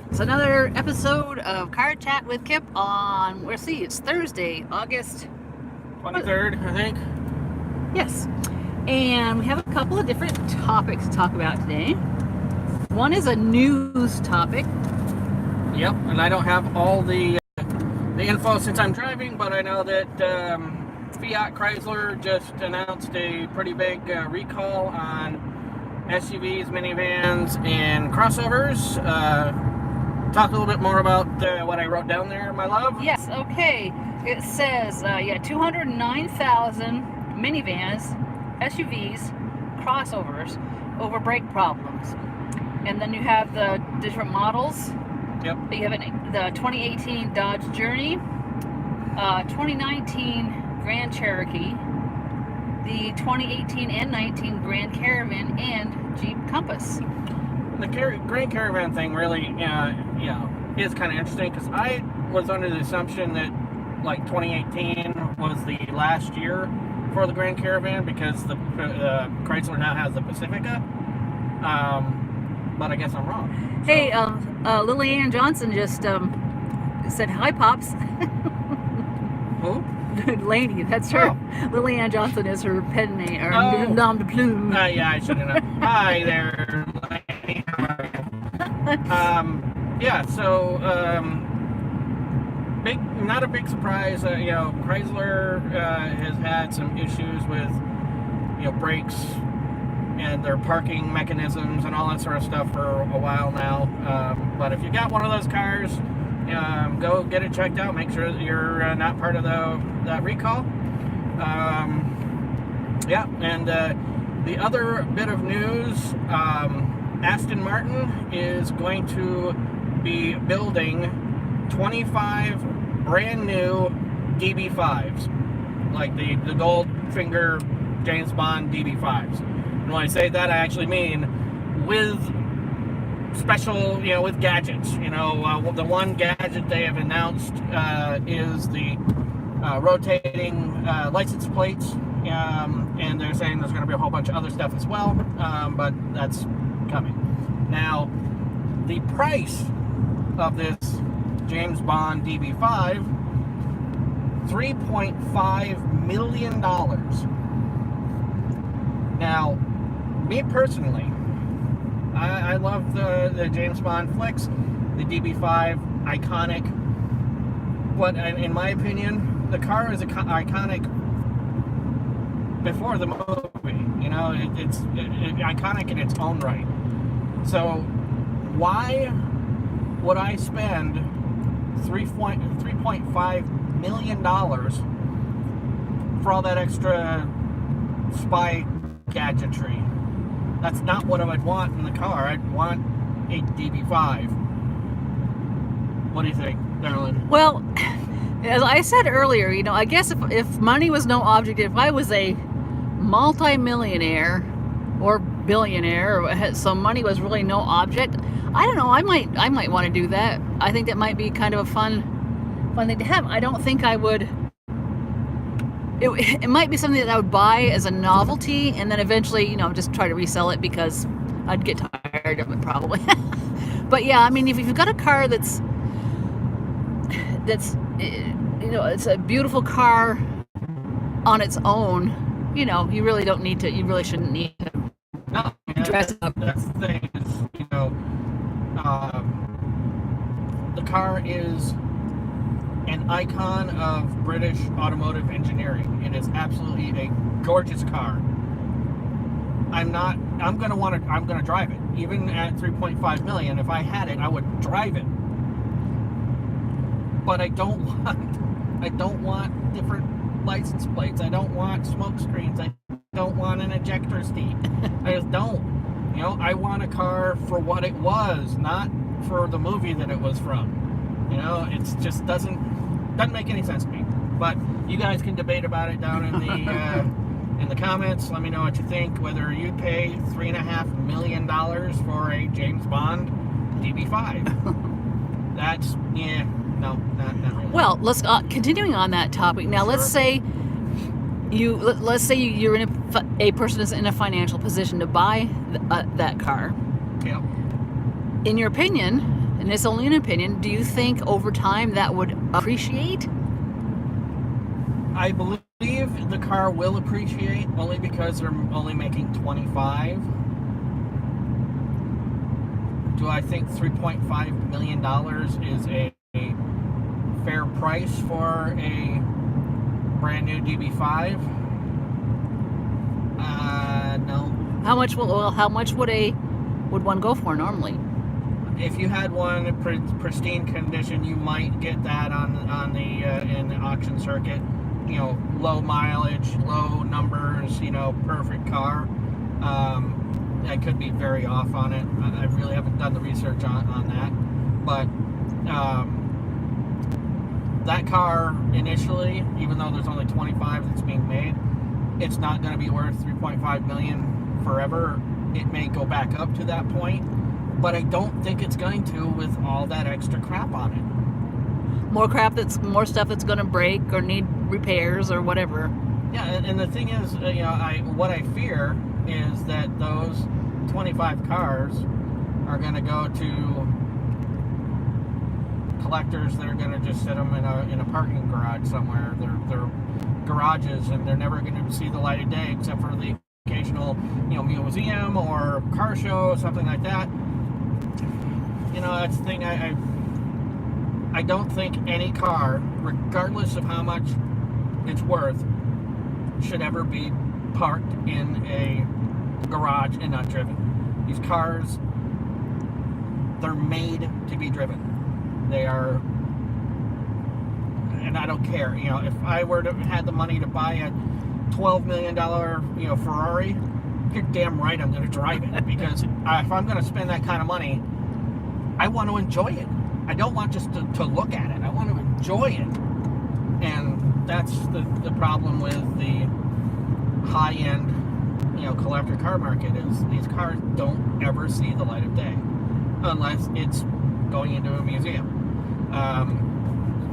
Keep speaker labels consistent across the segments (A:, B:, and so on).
A: It's another episode of Car Chat with Kip on, let's see, it's Thursday, August
B: 23rd, I think.
A: Yes. And we have a couple of different topics to talk about today. One is a news topic.
B: Yep, and I don't have all the info since I'm driving, but I know that Fiat Chrysler just announced a pretty big recall on SUVs, minivans, and crossovers. Talk a little bit more about what I wrote down there, my love.
A: Yes, okay. It says, 209,000 minivans, SUVs, crossovers over brake problems. And then you have the different models.
B: Yep.
A: You have the 2018 Dodge Journey, 2019 Grand Cherokee, the 2018 and 19 Grand Caravan, and Jeep Compass.
B: The Grand Caravan thing really, is kind of interesting because I was under the assumption that like 2018 was the last year for the Grand Caravan because the Chrysler now has the Pacifica. But I guess I'm wrong.
A: Hey, Lillian Johnson just said hi, Pops.
B: Who?
A: Laney, that's her.
B: Oh.
A: Lillian Johnson is her pen name, or nom de plume.
B: Yeah, I should have known. Hi there, Laney. How are you? Not a big surprise. Chrysler has had some issues with, brakes and their parking mechanisms and all that sort of stuff for a while now. But if you got one of those cars, go get it checked out. Make sure that you're not part of that recall. The other bit of news, Aston Martin is going to be building 25 brand new DB5s, like the Goldfinger James Bond DB5s. And when I say that, I actually mean with special, with gadgets. The one gadget they have announced is the rotating license plates, and they're saying there's going to be a whole bunch of other stuff as well, but that's coming. Now, the price of this James Bond DB5, $3.5 million. Now, me personally, I love the James Bond flicks, the DB5, iconic. But in my opinion, the car is iconic before the movie. It's iconic in its own right. So why would I spend $3.5 million for all that extra spy gadgetry? That's not what I would want in the car. I'd want a DB5. What do you think, darling?
A: Well, as I said earlier, I guess if money was no object, if I was a multi-millionaire or billionaire, or so money was really no object, I don't know, I might want to do that. I think that might be kind of a fun thing to have. I don't think I would. It might be something that I would buy as a novelty, and then eventually, just try to resell it because I'd get tired of it probably. But yeah, I mean, if you've got a car that's it's a beautiful car on its own, you really don't need to. You really shouldn't need to dress up.
B: That's the thing. The car is an icon of British automotive engineering. It is absolutely a gorgeous car. I'm gonna drive it. Even at $3.5 million, if I had it, I would drive it. But I don't want different license plates. I don't want smoke screens. I don't want an ejector seat. I just don't. I want a car for what it was, not for the movie that it was from. It just doesn't make any sense to me. But you guys can debate about it down in the comments. Let me know what you think. Whether you'd pay $3.5 million for a James Bond DB5. That's no, not really.
A: Well, let's continuing on that topic. Now,
B: Sure.
A: let's say you're in a person is in a financial position to buy that car.
B: Yeah.
A: In your opinion, and it's only an opinion, do you think over time that would appreciate?
B: I believe the car will appreciate only because they're only making 25. Do I think $3.5 million is a fair price for a brand new DB5? No.
A: How much would one go for normally?
B: If you had one in pristine condition, you might get that on the in the auction circuit. You know, low mileage, low numbers. You know, perfect car. I could be very off on it. I really haven't done the research on that, but that car initially, even though there's only 25 that's being made, it's not going to be worth $3.5 million forever. It may go back up to that point, but I don't think it's going to with all that extra crap on it.
A: More stuff that's going to break or need repairs or whatever.
B: Yeah, and the thing is, what I fear is that those 25 cars are going to go to collectors that are going to just sit them in a parking garage somewhere. They're garages, and they're never going to see the light of day except for the occasional, museum or car show, something like that. That's the thing. I don't think any car, regardless of how much it's worth, should ever be parked in a garage and not driven. These cars, they're made to be driven. They are, and I don't care. If I were to had the money to buy a $12 million, Ferrari, you're damn right I'm going to drive it, because if I'm going to spend that kind of money, I want to enjoy it. I don't want just to look at it. I want to enjoy it. And that's the problem with the high-end, collector car market, is these cars don't ever see the light of day unless it's going into a museum.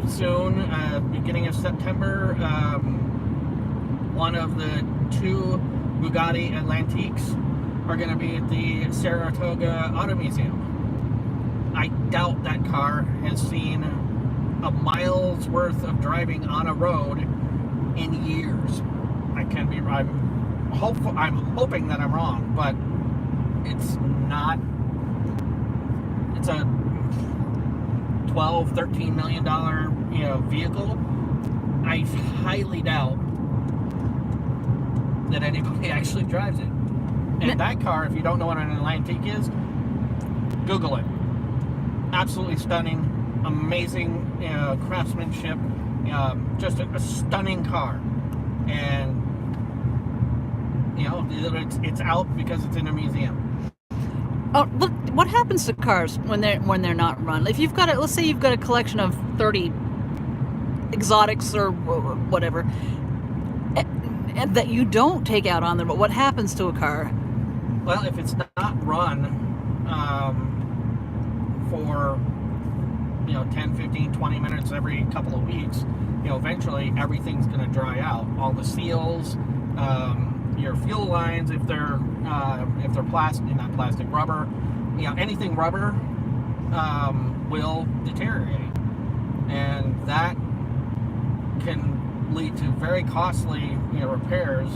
B: Soon, beginning of September, one of the two Bugatti Atlantiques are going to be at the Saratoga Auto Museum. I doubt that car has seen a mile's worth of driving on a road in years. I'm hoping that I'm wrong, but it's not. It's a $12-13 million vehicle. I highly doubt that anybody actually drives it. And that car, if you don't know what an Atlantique is, Google it. Absolutely stunning, amazing craftsmanship, just a stunning car. And it's out because it's in a museum.
A: Oh, look! What happens to cars when they're not run? If you've got let's say you've got a collection of 30 exotics or whatever, and that you don't take out on them, but what happens to a car?
B: Well, if it's not run for 10, 15, 20 minutes every couple of weeks, eventually everything's going to dry out. All the seals, your fuel lines, if they're rubber, anything rubber will deteriorate, and that can lead to very costly repairs,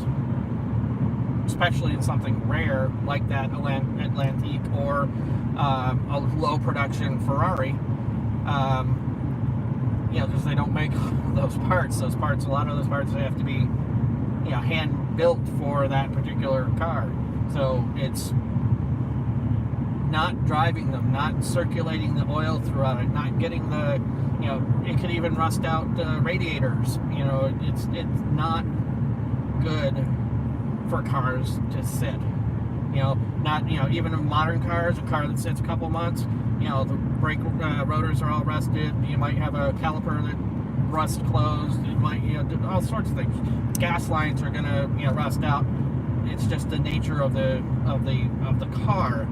B: especially in something rare like that Atlantique or a low production Ferrari, because they don't make those parts. A lot of those parts have to be hand built for that particular car. So it's not driving them, not circulating the oil throughout it, not getting the, it could even rust out radiators. It's not good for cars to sit. Not, even in modern cars, a car that sits a couple months, the brake rotors are all rusted. You might have a caliper that rust closed. It might, all sorts of things. Gas lines are gonna, rust out. It's just the nature of the car.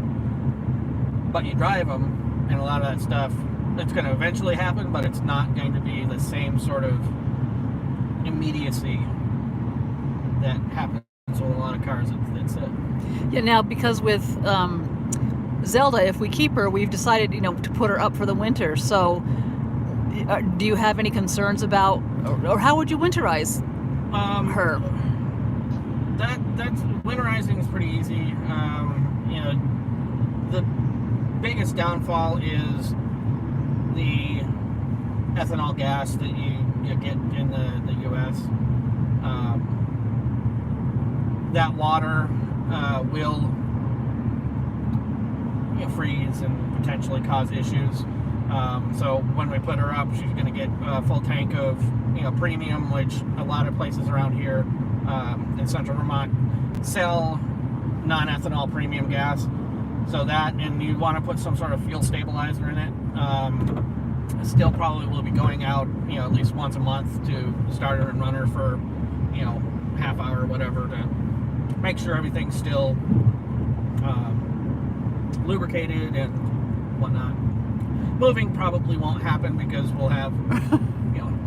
B: But you drive them, and a lot of that stuff, it's going to eventually happen, but it's not going to be the same sort of immediacy that happens with a lot of cars that sit.
A: Yeah, now because with Zelda, if we keep her, we've decided, to put her up for the winter. So, do you have any concerns about, or how would you winterize her?
B: That's winterizing is pretty easy. The biggest downfall is the ethanol gas that you get in the U.S. That water will freeze and potentially cause issues. So when we put her up, she's going to get a full tank of premium, which a lot of places around here in central Vermont sell non-ethanol premium gas. So that, and you want to put some sort of fuel stabilizer in it. Still probably will be going out at least once a month to start her and run her for half hour or whatever to make sure everything's still lubricated and whatnot. Moving probably won't happen because we'll have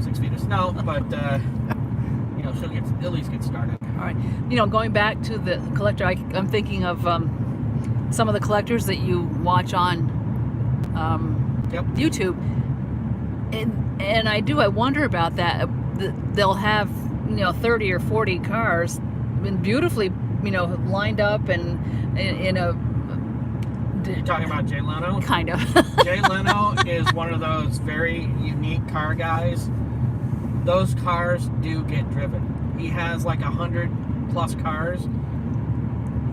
B: 6 feet of snow, but she'll at least get started.
A: All right. Going back to the collector, I'm thinking of some of the collectors that you watch on YouTube, and I wonder about that. They'll have 30 or 40 cars, and beautifully lined up and in a.
B: You're talking about Jay Leno?
A: Kind of.
B: Jay Leno is one of those very unique car guys. Those cars do get driven. He has like 100+ cars.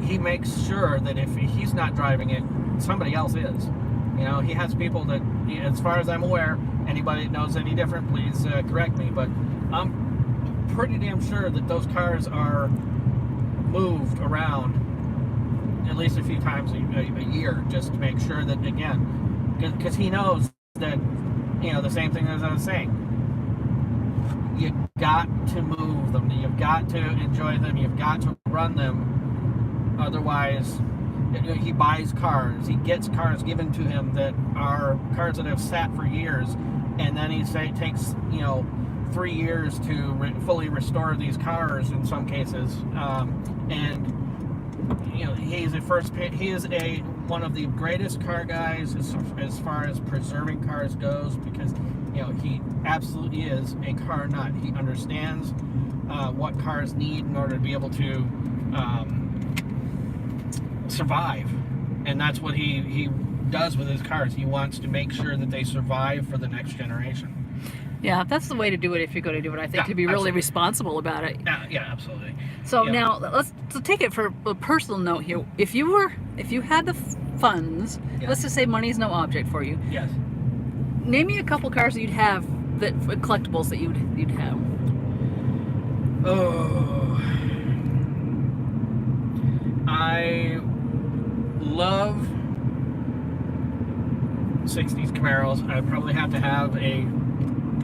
B: He makes sure that if he's not driving it, somebody else is. He has people that, as far as I'm aware, anybody that knows any different, please correct me, but I'm pretty damn sure that those cars are moved around at least a few times a year, just to make sure that, again, because he knows that, the same thing as I was saying, you got to move them, you've got to enjoy them, you've got to run them. Otherwise, he buys cars, he gets cars given to him that are cars that have sat for years, and then it takes 3 years to fully restore these cars in some cases, and he is one of the greatest car guys as far as preserving cars goes, because he absolutely is a car nut. He understands what cars need in order to be able to survive, and that's what he does with his cars. He wants to make sure that they survive for the next generation.
A: Yeah, that's the way to do it if you're going to do it, I think, to be really responsible about it.
B: Yeah, absolutely.
A: So now let's take it for a personal note here. If you had the funds, let's just say money is no object for you.
B: Yes.
A: Name me a couple cars that you'd have, collectibles that you'd have.
B: Oh, I love 60s Camaros. I'd probably have to have a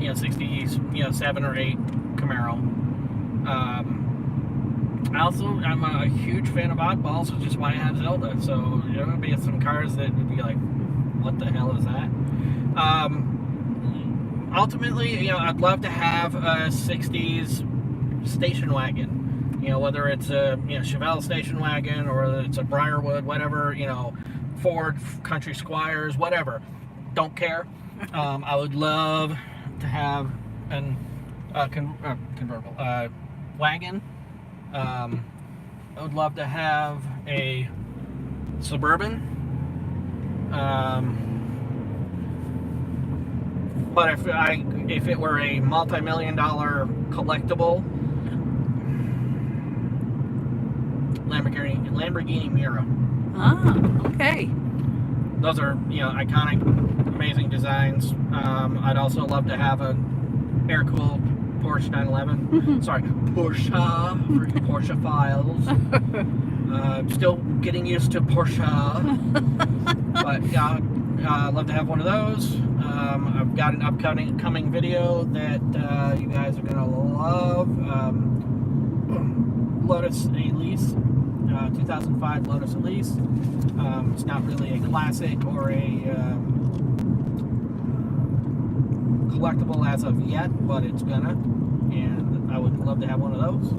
B: 60s 7 or 8 Camaro. I'm a huge fan of oddballs, which is why I have Zelda. So there would be some cars that would be like, what the hell is that? Ultimately, I'd love to have a 60s station wagon. Whether it's a Chevelle station wagon or whether it's a Briarwood, whatever. Ford Country Squires, whatever. Don't care. I would love to have an convertible wagon. I would love to have a Suburban. But if it were a multi-million-dollar collectible, Lamborghini Miura.
A: Ah, okay.
B: Those are iconic, amazing designs. I'd also love to have an air-cooled Porsche 911. Sorry, Porsche for you Porsche files. Still getting used to Porsche, but yeah, I'd love to have one of those. I've got an upcoming video that you guys are gonna love. Lotus Elise, 2005 Lotus Elise. It's not really a classic or a collectible as of yet, but it's gonna, and I would love to have one of those.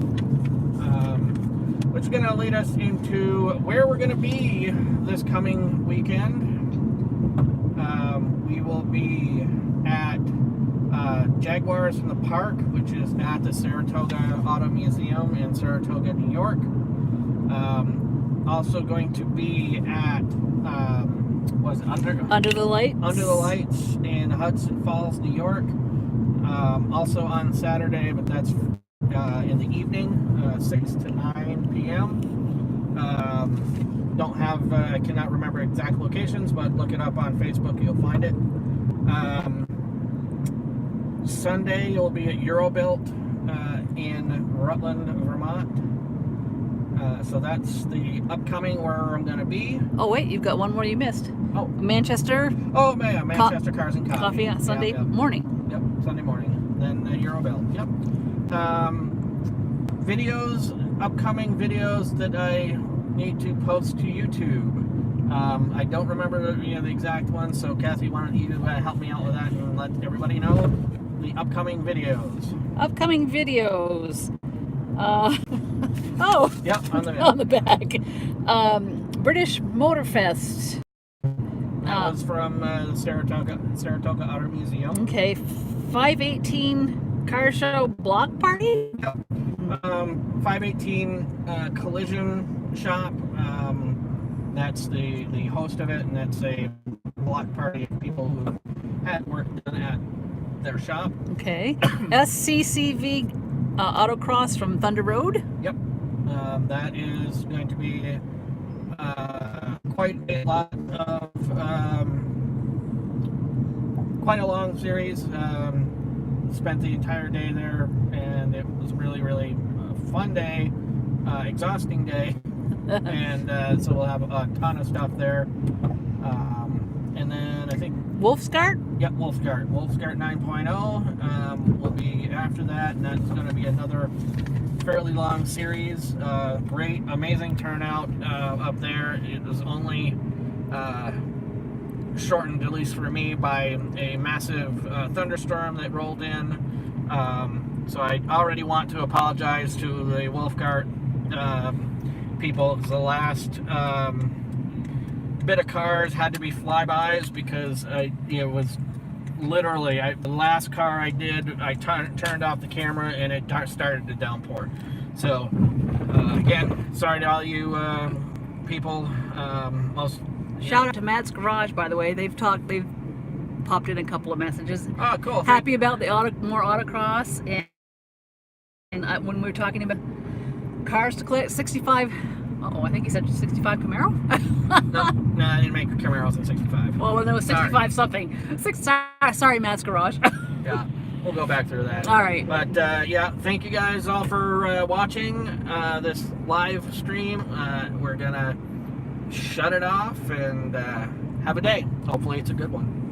B: which is going to lead us into where we're going to be this coming weekend. We will be at Jaguars in the Park, which is at the Saratoga Auto Museum in Saratoga, New York. Also going to be at
A: Under the Lights?
B: Under the Lights in Hudson Falls, New York. Also on Saturday, but that's in the evening, 6 to 9 p.m. I cannot remember exact locations, but look it up on Facebook, you'll find it. Sunday, you'll be at Eurobuilt in Rutland, Vermont. So that's the upcoming where I'm going to be.
A: Oh, wait, you've got one more you missed.
B: Oh.
A: Manchester?
B: Oh, man, Manchester Cars and Coffee.
A: Coffee on Sunday morning.
B: Yep, Sunday morning. Then Eurobuilt. Yep. Upcoming videos that I need to post to YouTube. I don't remember the exact one, so Kathy, why don't you help me out with that and let everybody know the upcoming videos.
A: Upcoming videos. Oh.
B: Yep,
A: on the back. British Motor Fest.
B: That was from the Saratoga Auto Museum.
A: Okay, 518 Car Show Block Party?
B: Yep. 518 Collision Shop. That's the host of it, and that's a block party of people who had work done at their shop.
A: Okay. SCCV Autocross from Thunder Road?
B: Yep. That is going to be quite a lot of quite a long series. Spent the entire day there, and it was really, really a fun day, exhausting day, and so we'll have a ton of stuff there. And then I think
A: Wolfsgart?
B: Yep, Wolfsgart 9.0 will be after that, and that's going to be another fairly long series. Great, amazing turnout up there. It was only shortened, at least for me, by a massive thunderstorm that rolled in. So I already want to apologize to the Wolfgart people, because the last bit of cars had to be flybys, because it was literally the last car I did, I turned off the camera and it started to downpour. So again, sorry to all you people.
A: Shout out to Matt's Garage, by the way. They've popped in a couple of messages.
B: Oh, cool.
A: Happy about the more autocross, and when we were talking about cars to collect, 65. I think he said 65 Camaro.
B: no, I didn't make Camaros in 65.
A: Well, when there was 65 something. Sorry, Matt's Garage.
B: Yeah, we'll go back through that.
A: All right.
B: But yeah, thank you guys all for watching this live stream. We're gonna shut it off and have a day. Hopefully it's a good one.